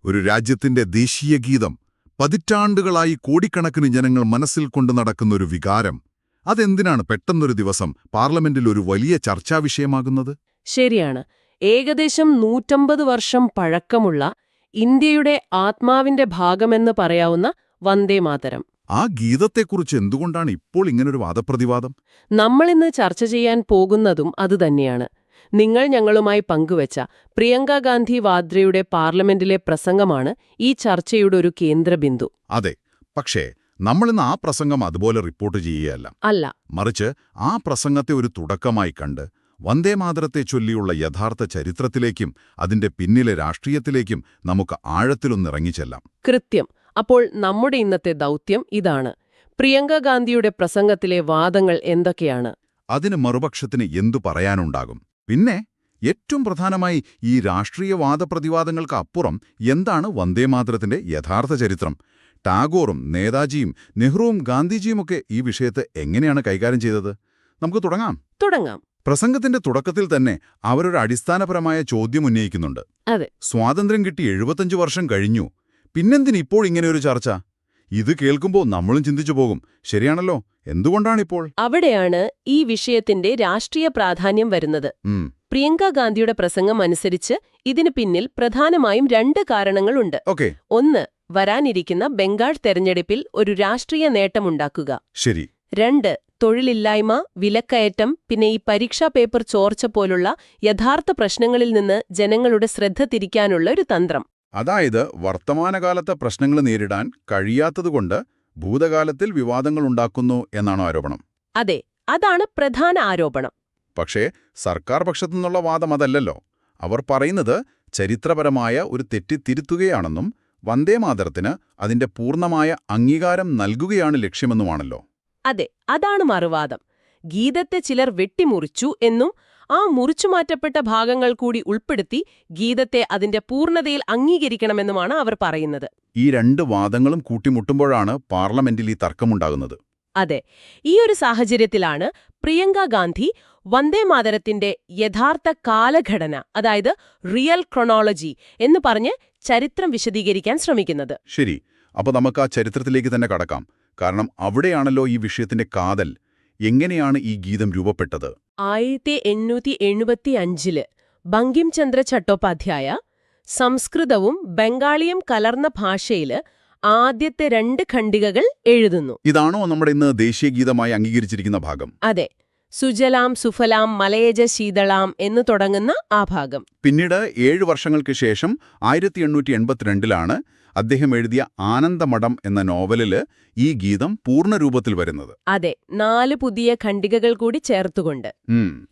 ഒരു രാജ്യത്തിന്റെ ദേശീയ ഗീതം, പതിറ്റാണ്ടുകളായി കോടിക്കണക്കിന് ജനങ്ങൾ മനസ്സിൽ കൊണ്ടു നടക്കുന്ന ഒരു വികാരം, അതെന്തിനാണ് പെട്ടെന്നൊരു ദിവസം പാർലമെന്റിൽ ഒരു വലിയ ചർച്ചാവിഷയമാകുന്നത്? ശരിയാണ്. ഏകദേശം 150 വർഷം പഴക്കമുള്ള ഇന്ത്യയുടെ ആത്മാവിന്റെ ഭാഗമെന്ന് പറയാവുന്ന വന്ദേമാതരം. ആ ഗീതത്തെക്കുറിച്ച് എന്തുകൊണ്ടാണ് ഇപ്പോൾ ഇങ്ങനൊരു വാദപ്രതിവാദം? നമ്മളിന്ന് ചർച്ച ചെയ്യാൻ പോകുന്നതും അതുതന്നെയാണ്. നിങ്ങൾ ഞങ്ങളുമായി പങ്കുവച്ച പ്രിയങ്ക ഗാന്ധി വാദ്രയുടെ പാർലമെന്റിലെ പ്രസംഗമാണ് ഈ ചർച്ചയുടെ ഒരു കേന്ദ്രബിന്ദു. അതെ, പക്ഷേ നമ്മളിന്ന് ആ പ്രസംഗം അതുപോലെ റിപ്പോർട്ട് ചെയ്യുകയല്ല. അല്ല, മറിച്ച് ആ പ്രസംഗത്തെ ഒരു തുടക്കമായി കണ്ട് വന്ദേമാതരത്തെ ചൊല്ലിയുള്ള യഥാർത്ഥ ചരിത്രത്തിലേക്കും അതിന്റെ പിന്നിലെ രാഷ്ട്രീയത്തിലേക്കും നമുക്ക് ആഴത്തിലൊന്നിറങ്ങിച്ചെല്ലാം. കൃത്യം. അപ്പോൾ നമ്മുടെ ഇന്നത്തെ ദൗത്യം ഇതാണ്. പ്രിയങ്ക ഗാന്ധിയുടെ പ്രസംഗത്തിലെ വാദങ്ങൾ എന്തൊക്കെയാണ്? അതിന് മറുപക്ഷത്തിന് എന്തു പറയാനുണ്ടാകും? പിന്നെ ഏറ്റവും പ്രധാനമായി ഈ രാഷ്ട്രീയ വാദപ്രതിവാദങ്ങൾക്ക് അപ്പുറം എന്താണ് വന്ദേമാതരത്തിന്റെ യഥാർത്ഥ ചരിത്രം? ടാഗോറും നേതാജിയും നെഹ്റുവും ഗാന്ധിജിയുമൊക്കെ ഈ വിഷയത്തെ എങ്ങനെയാണ് കൈകാര്യം ചെയ്തത്? നമുക്ക് തുടങ്ങാം. പ്രസംഗത്തിന്റെ തുടക്കത്തിൽ തന്നെ അവരൊരു അടിസ്ഥാനപരമായ ചോദ്യം ഉന്നയിക്കുന്നുണ്ട്. അതെ, സ്വാതന്ത്ര്യം കിട്ടി 75 വർഷം കഴിഞ്ഞു, പിന്നെന്തിനിപ്പോൾ ഇങ്ങനെയൊരു ചർച്ച? ഇത് കേൾക്കുമ്പോൾ നമ്മളും ചിന്തിച്ചു പോകും, ശരിയാണല്ലോ, എന്തുകൊണ്ടാണിപ്പോൾ? അവിടെയാണ് ഈ വിഷയത്തിന്റെ രാഷ്ട്രീയ പ്രാധാന്യം വരുന്നത്. പ്രിയങ്ക ഗാന്ധിയുടെ പ്രസംഗം അനുസരിച്ച് ഇതിന് പിന്നിൽ പ്രധാനമായും 2 കാരണങ്ങളുണ്ട്. ഒന്ന്, വരാനിരിക്കുന്ന ബംഗാൾ തെരഞ്ഞെടുപ്പിൽ ഒരു രാഷ്ട്രീയ നേട്ടമുണ്ടാക്കുക. ശരി. 2, തൊഴിലില്ലായ്മ, വിലക്കയറ്റം, പിന്നെ ഈ പരീക്ഷാ പേപ്പർ ചോർച്ച പോലുള്ള യഥാർത്ഥ പ്രശ്നങ്ങളിൽ നിന്ന് ജനങ്ങളുടെ ശ്രദ്ധ തിരിക്കാനുള്ള ഒരു തന്ത്രം. അതായത് വർത്തമാനകാലത്തെ പ്രശ്നങ്ങൾ നേരിടാൻ കഴിയാത്തതുകൊണ്ട് ഭൂതകാലത്തിൽ വിവാദങ്ങളുണ്ടാക്കുന്നു എന്നാണോ ആരോപണം? അതെ, അതാണ് പ്രധാന ആരോപണം. പക്ഷേ സർക്കാർ പക്ഷത്തുനിന്നുള്ള വാദം അതല്ലല്ലോ. അവർ പറയുന്നത് ചരിത്രപരമായ ഒരു തെറ്റ് തിരുത്തുകയാണെന്നും വന്ദേമാതരത്തിന് അതിന്റെ പൂർണ്ണമായ അംഗീകാരം നൽകുകയാണ് ലക്ഷ്യമെന്നുമാണല്ലോ. അതെ, അതാണ് മറുവാദം. ഗീതത്തെ ചിലർ വെട്ടിമുറിച്ചു എന്നും ആ മുറിച്ചുമാറ്റപ്പെട്ട ഭാഗങ്ങൾ കൂടി ഉൾപ്പെടുത്തി ഗീതത്തെ അതിന്റെ പൂർണ്ണതയിൽ അംഗീകരിക്കണമെന്നുമാണ് അവർ പറയുന്നത്. ഈ 2 വാദങ്ങളും കൂട്ടിമുട്ടുമ്പോഴാണ് പാർലമെന്റിൽ ഈ തർക്കമുണ്ടാകുന്നത്. അതെ, ഈ ഒരു സാഹചര്യത്തിലാണ് പ്രിയങ്ക ഗാന്ധി വന്ദേമാതരത്തിന്റെ യഥാർത്ഥ കാലഘടന, അതായത് റിയൽ ക്രൊണോളജി എന്ന് പറഞ്ഞ് ചരിത്രം വിശദീകരിക്കാൻ ശ്രമിക്കുന്നത്. ശരി, അപ്പോൾ നമുക്ക് ആ ചരിത്രത്തിലേക്ക് തന്നെ കടക്കാം. കാരണം അവിടെയാണല്ലോ ഈ വിഷയത്തിന്റെ കാതൽ. എങ്ങനെയാണ് ഈ ഗീതം രൂപപ്പെട്ടത്? 1875 ബങ്കിം ചന്ദ്ര ചട്ടോപാധ്യായ സംസ്കൃതവും ബംഗാളിയും കലർന്ന ഭാഷയില് ആദ്യത്തെ 2 ഖണ്ഡികകൾ എഴുതുന്നു. ഇതാണോ നമ്മുടെ ഇന്ന് ദേശീയ ഗീതമായി അംഗീകരിച്ചിരിക്കുന്ന ഭാഗം? അതെ, സുജലാം സുഫലാം മലയജ ശീതളാം എന്ന് തുടങ്ങുന്ന ആ ഭാഗം. പിന്നീട് 7 വർഷങ്ങൾക്ക് ശേഷം 1882 അദ്ദേഹം എഴുതിയ ആനന്ദമഠം എന്ന നോവലില് ഈ ഗീതം പൂർണ്ണരൂപത്തിൽ വരുന്നത്. അതെ, 4 പുതിയ ഖണ്ഡികകൾ കൂടി ചേർത്തുകൊണ്ട്.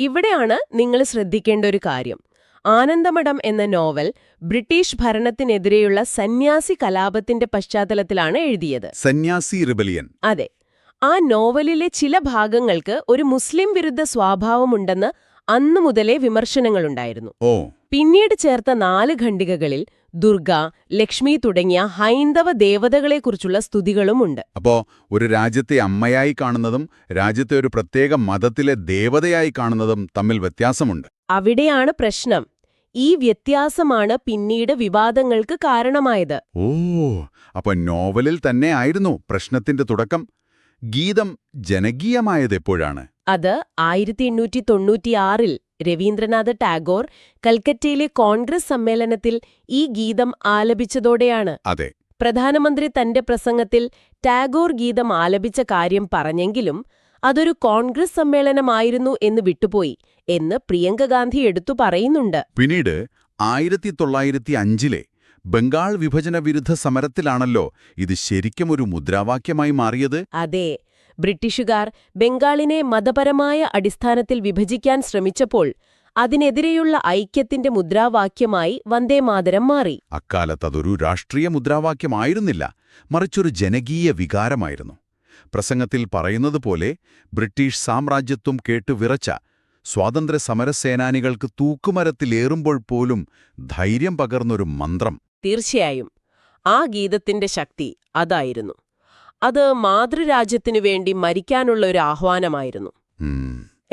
ഇവിടെയാണ് നിങ്ങൾ ശ്രദ്ധിക്കേണ്ട ഒരു കാര്യം. ആനന്ദമഠം എന്ന നോവൽ ബ്രിട്ടീഷ് ഭരണത്തിനെതിരെയുള്ള സന്യാസി കലാപത്തിന്റെ പശ്ചാത്തലത്തിലാണ് എഴുതിയത്. സന്യാസി റിബലിയൻ. അതെ, ആ നോവലിലെ ചില ഭാഗങ്ങൾക്ക് ഒരു മുസ്ലിം വിരുദ്ധ സ്വഭാവമുണ്ടെന്ന് അന്നു മുതലേ വിമർശനങ്ങളുണ്ടായിരുന്നു. പിന്നീട് ചേർത്ത 4 ഖണ്ഡികകളിൽ ദുർഗ, ലക്ഷ്മി തുടങ്ങിയ ഹൈന്ദവ ദേവതകളെക്കുറിച്ചുള്ള സ്തുതികളുമുണ്ട്. അപ്പോ ഒരു രാജ്യത്തെ അമ്മയായി കാണുന്നതും രാജ്യത്തെ ഒരു പ്രത്യേക മതത്തിലെ ദേവതയായി കാണുന്നതും തമ്മിൽ വ്യത്യാസമുണ്ട്. അവിടെയാണ് പ്രശ്നം. ഈ വ്യത്യാസമാണ് പിന്നീട് വിവാദങ്ങൾക്ക് കാരണമായത്. അപ്പൊ നോവലിൽ തന്നെ ആയിരുന്നു പ്രശ്നത്തിന്റെ തുടക്കം. ഗീതം ജനകീയമായത് എപ്പോഴാണ്? അത് 1896 രവീന്ദ്രനാഥ ടാഗോർ കൽക്കറ്റയിലെ കോൺഗ്രസ് സമ്മേളനത്തിൽ ഈ ഗീതം ആലപിച്ചതോടെയാണ്. അതെ, പ്രധാനമന്ത്രി തന്റെ പ്രസംഗത്തിൽ ടാഗോർ ഗീതം ആലപിച്ച കാര്യം പറഞ്ഞെങ്കിലും അതൊരു കോൺഗ്രസ് സമ്മേളനമായിരുന്നു എന്ന് വിട്ടുപോയി എന്ന് പ്രിയങ്ക ഗാന്ധി എടുത്തു പറയുന്നുണ്ട്. പിന്നീട് 1905 ബംഗാൾ വിഭജന വിരുദ്ധ സമരത്തിലാണല്ലോ ഇത് ശരിക്കും ഒരു മുദ്രാവാക്യമായി മാറിയത്. അതെ, ബ്രിട്ടീഷുകാർ ബംഗാളിനെ മതപരമായ അടിസ്ഥാനത്തിൽ വിഭജിക്കാൻ ശ്രമിച്ചപ്പോൾ അതിനെതിരെയുള്ള ഐക്യത്തിന്റെ മുദ്രാവാക്യമായി വന്ദേമാതരം മാറി. അക്കാലത്ത് അതൊരു രാഷ്ട്രീയ മുദ്രാവാക്യമായിരുന്നില്ല, മറിച്ചൊരു ജനകീയ വികാരമായിരുന്നു. പ്രസംഗത്തിൽ പറയുന്നതുപോലെ ബ്രിട്ടീഷ് സാമ്രാജ്യത്വം കേട്ടുവിറച്ച സ്വാതന്ത്ര്യ സമരസേനാനികൾക്ക് തൂക്കുമരത്തിലേറുമ്പോൾ പോലും ധൈര്യം പകർന്നൊരു മന്ത്രം. തീർച്ചയായും ആ ഗീതത്തിന്റെ ശക്തി അതായിരുന്നു. അത് മാതൃരാജ്യത്തിനു വേണ്ടി മരിക്കാനുള്ള ഒരു ആഹ്വാനമായിരുന്നു.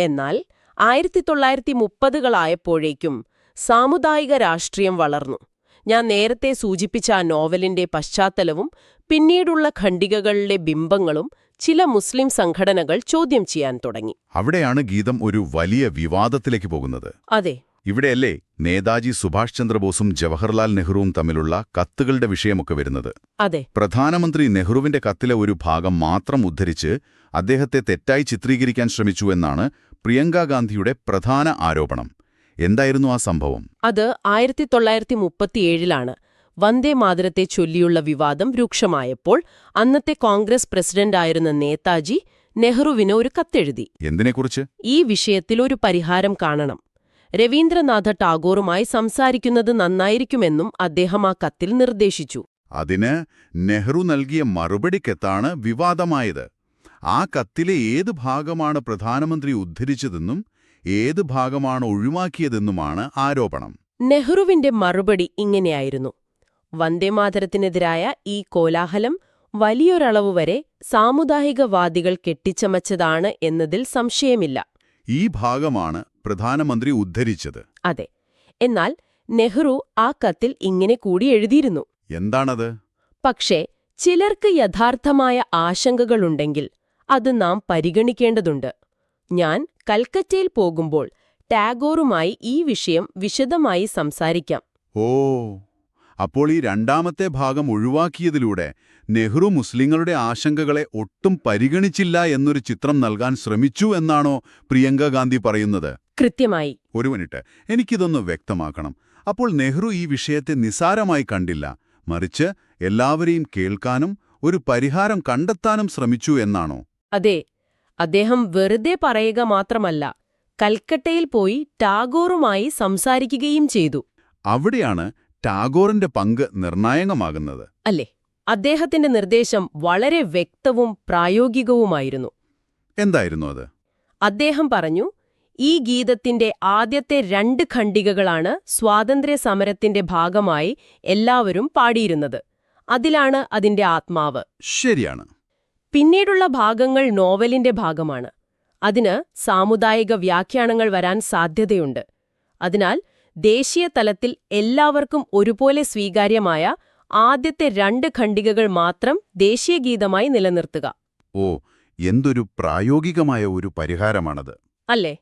എന്നാൽ 1930കളായപ്പോഴേക്കും സാമുദായിക രാഷ്ട്രീയം വളർന്നു. ഞാൻ നേരത്തെ സൂചിപ്പിച്ച ആ നോവലിന്റെ പശ്ചാത്തലവും പിന്നീടുള്ള ഖണ്ഡികകളിലെ ബിംബങ്ങളും ചില മുസ്ലിം സംഘടനകൾ ചോദ്യം ചെയ്യാൻ തുടങ്ങി. അവിടെയാണ് ഗീതം ഒരു വലിയ വിവാദത്തിലേക്ക് പോകുന്നത്. അതെ, ഇവിടെയല്ലേ നേതാജി സുഭാഷ് ചന്ദ്രബോസും ജവഹർലാൽ നെഹ്റുവും തമ്മിലുള്ള കത്തുകളുടെ വിഷയമൊക്കെ വരുന്നത്? അതെ. പ്രധാനമന്ത്രി നെഹ്റുവിന്റെ കത്തിലെ ഒരു ഭാഗം മാത്രം ഉദ്ധരിച്ച് അദ്ദേഹത്തെ തെറ്റായി ചിത്രീകരിക്കാൻ ശ്രമിച്ചു എന്നാണ് പ്രിയങ്കാ ഗാന്ധിയുടെ പ്രധാന ആരോപണം. എന്തായിരുന്നു ആ സംഭവം? അത് 1937 വന്ദേ മാതരത്തെ ചൊല്ലിയുള്ള വിവാദം രൂക്ഷമായപ്പോൾ അന്നത്തെ കോൺഗ്രസ് പ്രസിഡന്റായിരുന്ന നേതാജി നെഹ്റുവിന് ഒരു കത്തെഴുതി. എന്തിനെക്കുറിച്ച്? ഈ വിഷയത്തിൽ ഒരു പരിഹാരം കാണണം. രവീന്ദ്രനാഥ ടാഗോറുമായി സംസാരിക്കുന്നത് നന്നായിരിക്കുമെന്നും അദ്ദേഹം ആ കത്തിൽ നിർദ്ദേശിച്ചു. അതിന് നെഹ്റു നൽകിയ മറുപടിക്കെത്താണ് വിവാദമായത്. ആ കത്തിലെ ഏത് ഭാഗമാണ് പ്രധാനമന്ത്രി ഉദ്ധരിച്ചതെന്നും ഏത് ഭാഗമാണ് ഒഴിവാക്കിയതെന്നുമാണ് ആരോപണം. നെഹ്റുവിന്റെ മറുപടി ഇങ്ങനെയായിരുന്നു: വന്ദേമാതരത്തിനെതിരായ ഈ കോലാഹലം വലിയൊരളവ് വരെ സാമുദായികവാദികൾ കെട്ടിച്ചമച്ചതാണ് എന്നതിൽ സംശയമില്ല. ഈ ഭാഗമാണ് പ്രധാനമന്ത്രി ഉദ്ധരിച്ചത്. അതെ. എന്നാൽ നെഹ്റു ആ കത്തിൽ ഇങ്ങനെ കൂടി എഴുതിയിരുന്നു. എന്താണത്? പക്ഷേ ചിലർക്ക് യഥാർത്ഥമായ ആശങ്കകളുണ്ടെങ്കിൽ അത് നാം പരിഗണിക്കേണ്ടതുണ്ട്. ഞാൻ കൽക്കറ്റയിൽ പോകുമ്പോൾ ടാഗോറുമായി ഈ വിഷയം വിശദമായി സംസാരിക്കാം. ഓ, അപ്പോൾ ഈ രണ്ടാമത്തെ ഭാഗം ഒഴിവാക്കിയതിലൂടെ നെഹ്റു മുസ്ലിങ്ങളുടെ ആശങ്കകളെ ഒട്ടും പരിഗണിച്ചില്ല എന്നൊരു ചിത്രം നൽകാൻ ശ്രമിച്ചു എന്നാണോ പ്രിയങ്ക ഗാന്ധി പറയുന്നത്? കൃത്യമായി. ഒരു മിനിറ്റ്, എനിക്കിതൊന്ന് വ്യക്തമാക്കണം. അപ്പോൾ നെഹ്റു ഈ വിഷയത്തെ നിസാരമായി കണ്ടില്ല, മറിച്ച് എല്ലാവരെയും കേൾക്കാനും ഒരു പരിഹാരം കണ്ടെത്താനും ശ്രമിച്ചു എന്നാണോ? അതെ. അദ്ദേഹം വെറുതെ പറയുക മാത്രമല്ല, കൽക്കട്ടയിൽ പോയി ടാഗോറുമായി സംസാരിക്കുകയും ചെയ്തു. അവിടെയാണ് ടാഗോറിന്റെ പങ്ക് നിർണായകമാകുന്നത്, അല്ലേ? അദ്ദേഹത്തിന്റെ നിർദ്ദേശം വളരെ വ്യക്തവും പ്രായോഗികവുമായിരുന്നു. എന്തായിരുന്നു അത്? അദ്ദേഹം പറഞ്ഞു, ഈ ഗീതത്തിന്റെ ആദ്യത്തെ 2 ഖണ്ഡികകളാണ് സ്വാതന്ത്ര്യ സമരത്തിന്റെ ഭാഗമായി എല്ലാവരും പാടിയിരുന്നത്. അതിലാണ് അതിന്റെ ആത്മാവ്. ശരിയാണ്. പിന്നീടുള്ള ഭാഗങ്ങൾ നോവലിന്റെ ഭാഗമാണ്. അതിന് സാമുദായിക വ്യാഖ്യാനങ്ങൾ വരാൻ സാധ്യതയുണ്ട്. അതിനാൽ ദേശീയ തലത്തിൽ എല്ലാവർക്കും ഒരുപോലെ സ്വീകാര്യമായ ആദ്യത്തെ 2 ഖണ്ഡികകൾ മാത്രം ദേശീയ ഗീതമായി നിലനിർത്തുക. ഓ, എന്തൊരു പ്രായോഗികമായ ഒരു പരിഹാരമാണത്, അല്ലേ?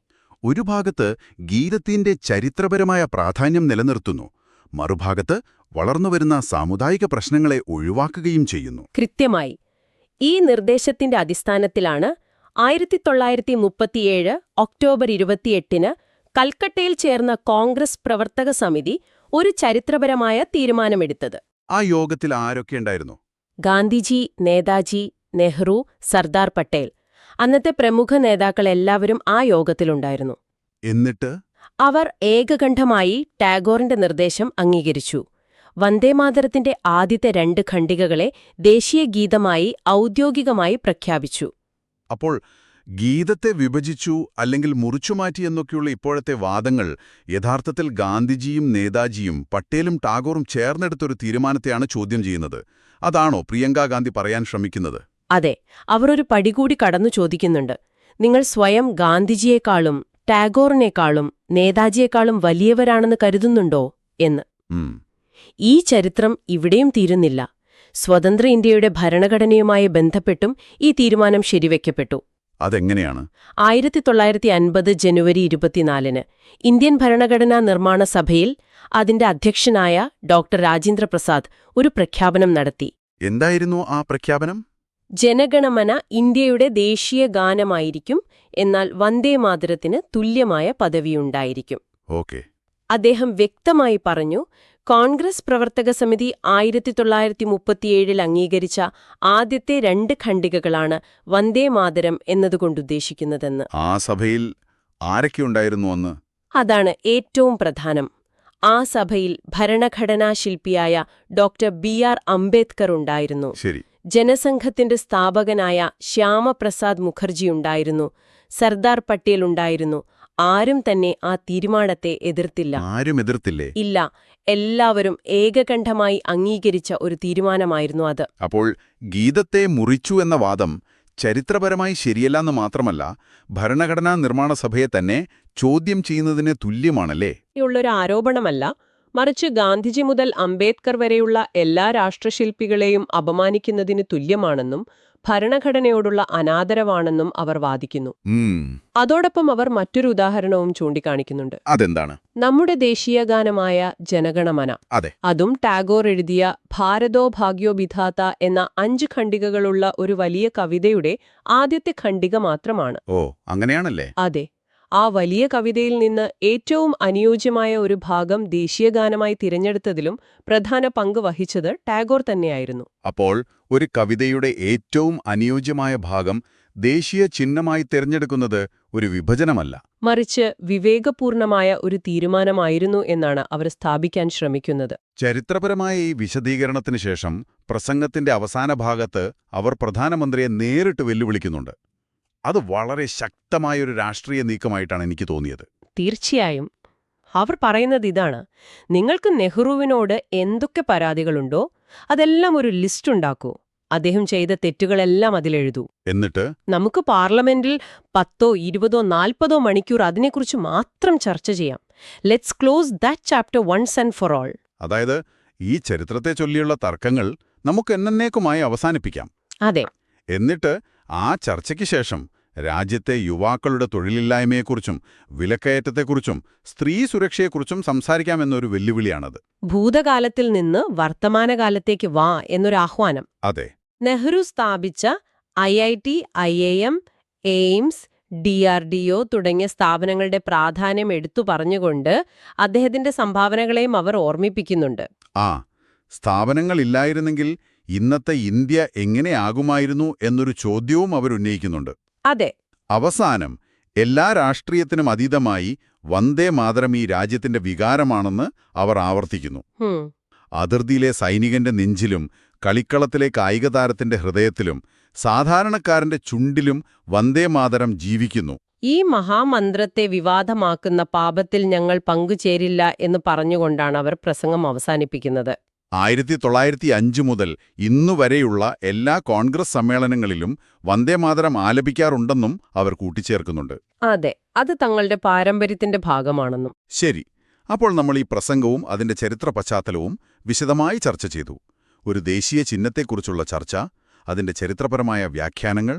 ഒരു ഭാഗത്ത് ഗീതത്തിന്റെ ചരിത്രപരമായ പ്രാധാന്യം നിലനിർത്തുന്നു, മറുഭാഗത്ത് വളർന്നുവരുന്ന സാമുദായിക പ്രശ്നങ്ങളെ ഒഴിവാക്കുകയും ചെയ്യുന്നു. കൃത്യമായി. ഈ നിർദ്ദേശത്തിന്റെ അടിസ്ഥാനത്തിലാണ് 1937 ഒക്ടോബർ 28 കൽക്കട്ടയിൽ ചേർന്ന കോൺഗ്രസ് പ്രവർത്തക സമിതി ഒരു ചരിത്രപരമായ തീരുമാനമെടുത്തത്. ആ യോഗത്തിൽ ആരൊക്കെയുണ്ടായിരുന്നു? ഗാന്ധിജി, നേതാജി, നെഹ്റു, സർദാർ പട്ടേൽ. അന്നത്തെ പ്രമുഖ നേതാക്കളെല്ലാവരും ആ യോഗത്തിലുണ്ടായിരുന്നു. എന്നിട്ട് അവർ ഏകകണ്ഠമായി ടാഗോറിന്റെ നിർദ്ദേശം അംഗീകരിച്ചു. വന്ദേമാതരത്തിന്റെ ആദ്യത്തെ 2 ഖണ്ഡികകളെ ദേശീയ ഗീതമായി ഔദ്യോഗികമായി പ്രഖ്യാപിച്ചു. അപ്പോൾ ഗീതത്തെ വിഭജിച്ചു അല്ലെങ്കിൽ മുറിച്ചുമാറ്റി എന്നൊക്കെയുള്ള ഇപ്പോഴത്തെ വാദങ്ങൾ യഥാർത്ഥത്തിൽ ഗാന്ധിജിയും നേതാജിയും പട്ടേലും ടാഗോറും ചേർന്നെടുത്തൊരു തീരുമാനത്തെയാണ് ചോദ്യം ചെയ്യുന്നത്. അതാണോ പ്രിയങ്കാ ഗാന്ധി പറയാൻ ശ്രമിക്കുന്നത്? അതെ. അവർ ഒരു പടി കൂടി കടന്നു ചോദിക്കുന്നുണ്ട്. നിങ്ങൾ സ്വയം ഗാന്ധിജിയെക്കാളും ടാഗോറിനേക്കാളും നേതാജിയെക്കാളും വലിയവരാണെന്ന് കരുതുന്നുണ്ടോ എന്ന്. ഈ ചരിത്രം ഇവിടെയും തീരുന്നില്ല. സ്വതന്ത്ര ഇന്ത്യയുടെ ഭരണഘടനയുമായി ബന്ധപ്പെട്ടും ഈ തീരുമാനം ശരിവെക്കപ്പെട്ടു. അതെങ്ങനെയാണ്? 1950 ജനുവരി 24 ഇന്ത്യൻ ഭരണഘടനാ നിർമ്മാണ സഭയിൽ അതിന്റെ അധ്യക്ഷനായ ഡോക്ടർ രാജേന്ദ്ര പ്രസാദ് ഒരു പ്രഖ്യാപനം നടത്തി. എന്തായിരുന്നു ആ പ്രഖ്യാപനം? ജനഗണമന ഇന്ത്യയുടെ ദേശീയ ഗാനമായിരിക്കും, എന്നാൽ വന്ദേമാതരത്തിന് തുല്യമായ പദവിയുണ്ടായിരിക്കും. ഓക്കെ. അദ്ദേഹം വ്യക്തമായി പറഞ്ഞു, കോൺഗ്രസ് പ്രവർത്തക സമിതി 1937 അംഗീകരിച്ച ആദ്യത്തെ 2 ഖണ്ഡികകളാണ് വന്ദേമാതരം എന്നതുകൊണ്ടുദ്ദേശിക്കുന്നതെന്ന്. ആ സഭയിൽ ആരൊക്കെയുണ്ടായിരുന്നു അന്ന്? അതാണ് ഏറ്റവും പ്രധാനം. ആ സഭയിൽ ഭരണഘടനാ ശില്പിയായ ഡോക്ടർ BR അംബേദ്കർ ഉണ്ടായിരുന്നു. ശരി. ജനസംഘത്തിന്റെ സ്ഥാപകനായ ശ്യാമപ്രസാദ് മുഖർജി ഉണ്ടായിരുന്നു. സർദാർ പട്ടേൽ ഉണ്ടായിരുന്നു. ആരും തന്നെ ആ തീരുമാനത്തെ എതിർത്തില്ല. ആരും എതിർത്തില്ലേ? ഇല്ല. എല്ലാവരും ഏകകണ്ഠമായി അംഗീകരിച്ച ഒരു തീരുമാനമായിരുന്നു അത്. അപ്പോൾ ഗീതത്തെ മുറിച്ചു എന്ന വാദം ചരിത്രപരമായി ശരിയല്ലെന്ന് മാത്രമല്ല, ഭരണഘടനാ നിർമ്മാണ സഭയെ തന്നെ ചോദ്യം ചെയ്യുന്നതിന് തുല്യമാണല്ലേ? ഉള്ളൊരു ആരോപണമല്ല, മറിച്ച് ഗാന്ധിജി മുതൽ അംബേദ്കർ വരെയുള്ള എല്ലാ രാഷ്ട്രശില്പികളെയും അപമാനിക്കുന്നതിന് തുല്യമാണെന്നും ഭരണഘടനയോടുള്ള അനാദരവാണെന്നും അവർ വാദിക്കുന്നു. അതോടൊപ്പം അവർ മറ്റൊരു ഉദാഹരണവും ചൂണ്ടിക്കാണിക്കുന്നുണ്ട്. അതെന്താണ്? നമ്മുടെ ദേശീയഗാനമായ ജനഗണമന. അതെ. അതും ടാഗോർ എഴുതിയ ഭാരതോ ഭാഗ്യോ വിധാത എന്ന 5 ഖണ്ഡികകളുള്ള ഒരു വലിയ കവിതയുടെ ആദ്യത്തെ ഖണ്ഡിക മാത്രമാണ്. ഓ, അങ്ങനെയാണല്ലേ? അതെ. ആ വലിയ കവിതയിൽ നിന്ന് ഏറ്റവും അനുയോജ്യമായ ഒരു ഭാഗം ദേശീയഗാനമായി തിരഞ്ഞെടുത്തതിലും പ്രധാന പങ്ക് വഹിച്ചത് ടാഗോർ തന്നെയായിരുന്നു. അപ്പോൾ ഒരു കവിതയുടെ ഏറ്റവും അനുയോജ്യമായ ഭാഗം ദേശീയ ചിഹ്നമായി തിരഞ്ഞെടുക്കുന്നത് ഒരു വിഭജനമല്ല, മറിച്ച് വിവേകപൂർണമായ ഒരു തീരുമാനമായിരുന്നു എന്നാണ് അവർ സ്ഥാപിക്കാൻ ശ്രമിക്കുന്നത്. ചരിത്രപരമായ ഈ വിശദീകരണത്തിന് ശേഷം പ്രസംഗത്തിന്റെ അവസാന ഭാഗത്ത് അവർ പ്രധാനമന്ത്രിയെ നേരിട്ട് വെല്ലുവിളിക്കുന്നുണ്ട്. അത് വളരെ ശക്തമായൊരു രാഷ്ട്രീയ നീക്കമായിട്ടാണ് എനിക്ക് തോന്നിയത്. തീർച്ചയായും. അവർ പറയുന്നത് ഇതാണ്: നിങ്ങൾക്ക് നെഹ്റുവിനോട് എന്തൊക്കെ പരാതികളുണ്ടോ അതെല്ലാം ഒരു ലിസ്റ്റ് ഉണ്ടാക്കൂ. അദ്ദേഹം ചെയ്ത തെറ്റുകളെല്ലാം അതിലെഴുതൂ. എന്നിട്ട് നമുക്ക് പാർലമെന്റിൽ 10, 20, 40 മണിക്കൂർ അതിനെക്കുറിച്ച് മാത്രം ചർച്ച ചെയ്യാം. Let's close that chapter once and for all. അതായത് ഈ ചരിത്രത്തെ ചൊല്ലിയുള്ള തർക്കങ്ങൾ നമുക്ക് എന്നേക്കുമായി അവസാനിപ്പിക്കാം. അതെ. എന്നിട്ട് ആ ചർച്ചയ്ക്ക് ശേഷം രാജ്യത്തെ യുവാക്കളുടെ തൊഴിലില്ലായ്മയെക്കുറിച്ചും വിലക്കയറ്റത്തെക്കുറിച്ചും സ്ത്രീ സുരക്ഷയെക്കുറിച്ചും സംസാരിക്കാമെന്നൊരു വെല്ലുവിളിയാണത്. ഭൂതകാലത്തിൽ നിന്ന് വർത്തമാനകാലത്തേക്ക് വാ എന്നൊരു ആഹ്വാനം. അതെ. നെഹ്റു സ്ഥാപിച്ച IIT, IIM, എയിംസ്, DRDO തുടങ്ങിയ സ്ഥാപനങ്ങളുടെ പ്രാധാന്യം എടുത്തു പറഞ്ഞുകൊണ്ട് അദ്ദേഹത്തിന്റെ സംഭാവനകളെയും അവർ ഓർമ്മിപ്പിക്കുന്നുണ്ട്. സ്ഥാപനങ്ങളില്ലായിരുന്നെങ്കിൽ ഇന്നത്തെ ഇന്ത്യ എങ്ങനെയാകുമായിരുന്നു എന്നൊരു ചോദ്യവും അവരുന്നയിക്കുന്നുണ്ട്. അതെ. അവസാനം എല്ലാ രാഷ്ട്രീയത്തിനും അതീതമായി വന്ദേ മാതരം ഈ രാജ്യത്തിന്റെ വികാരമാണെന്ന് അവർ ആവർത്തിക്കുന്നു. അതിർത്തിയിലെ സൈനികന്റെ നെഞ്ചിലും കളിക്കളത്തിലെ കായികതാരത്തിന്റെ ഹൃദയത്തിലും സാധാരണക്കാരന്റെ ചുണ്ടിലും വന്ദേ മാതരം ജീവിക്കുന്നു. ഈ മഹാമന്ത്രത്തെ വിവാദമാക്കുന്ന പാപത്തിൽ ഞങ്ങൾ പങ്കുചേരില്ല എന്ന് പറഞ്ഞുകൊണ്ടാണ് അവർ പ്രസംഗം അവസാനിപ്പിക്കുന്നത്. 1905 മുതൽ ഇന്നുവരെയുള്ള എല്ലാ കോൺഗ്രസ് സമ്മേളനങ്ങളിലും വന്ദേമാതരം ആലപിക്കാറുണ്ടെന്നും അവർ കൂട്ടിച്ചേർക്കുന്നുണ്ട്. അതെ, അത് തങ്ങളുടെ പാരമ്പര്യത്തിന്റെ ഭാഗമാണെന്നും. ശരി. അപ്പോൾ നമ്മൾ ഈ പ്രസംഗവും അതിന്റെ ചരിത്ര പശ്ചാത്തലവും വിശദമായി ചർച്ച ചെയ്തു. ഒരു ദേശീയ ചിഹ്നത്തെക്കുറിച്ചുള്ള ചർച്ച, അതിന്റെ ചരിത്രപരമായ വ്യാഖ്യാനങ്ങൾ,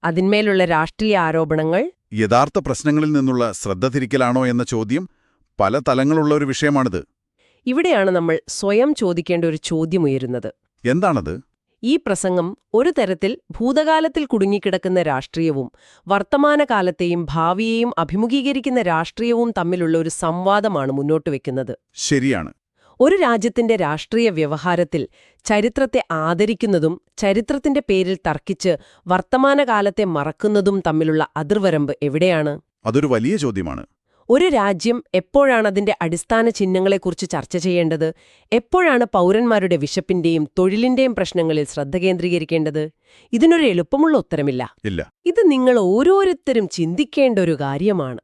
അതിന്മേലുള്ള രാഷ്ട്രീയ ആരോപണങ്ങൾ, യഥാർത്ഥ പ്രശ്നങ്ങളിൽ നിന്നുള്ള ശ്രദ്ധ തിരിക്കലാണോ എന്ന ചോദ്യം, പല തലങ്ങളുള്ള ഒരു വിഷയമാണിത്. ഇവിടെയാണ് നമ്മൾ സ്വയം ചോദിക്കേണ്ട ഒരു ചോദ്യമുയരുന്നത്. എന്താണത്? ഈ പ്രസംഗം ഒരു തരത്തിൽ ഭൂതകാലത്തിൽ കുടുങ്ങിക്കിടക്കുന്ന രാഷ്ട്രീയവും വർത്തമാനകാലത്തെയും ഭാവിയെയും അഭിമുഖീകരിക്കുന്ന രാഷ്ട്രീയവും തമ്മിലുള്ള ഒരു സംവാദമാണ് മുന്നോട്ടുവെക്കുന്നത്. ശരിയാണ്. ഒരു രാജ്യത്തിന്റെ രാഷ്ട്രീയ വ്യവഹാരത്തിൽ ചരിത്രത്തെ ആദരിക്കുന്നതും ചരിത്രത്തിന്റെ പേരിൽ തർക്കിച്ച് വർത്തമാനകാലത്തെ മറക്കുന്നതും തമ്മിലുള്ള അതിർവരമ്പ് എവിടെയാണ്? അതൊരു വലിയ ചോദ്യമാണ്. ഒരു രാജ്യം എപ്പോഴാണ് അതിന്റെ അടിസ്ഥാന ചിഹ്നങ്ങളെക്കുറിച്ച് ചർച്ച ചെയ്യേണ്ടത്? എപ്പോഴാണ് പൗരന്മാരുടെ വിശപ്പിന്റെയും തൊഴിലിന്റെയും പ്രശ്നങ്ങളിൽ ശ്രദ്ധ കേന്ദ്രീകരിക്കേണ്ടത്? ഇതിനൊരു എളുപ്പമുള്ള ഉത്തരമില്ല. ഇല്ല. ഇത് നിങ്ങൾ ഓരോരുത്തരും ചിന്തിക്കേണ്ട ഒരു കാര്യമാണ്.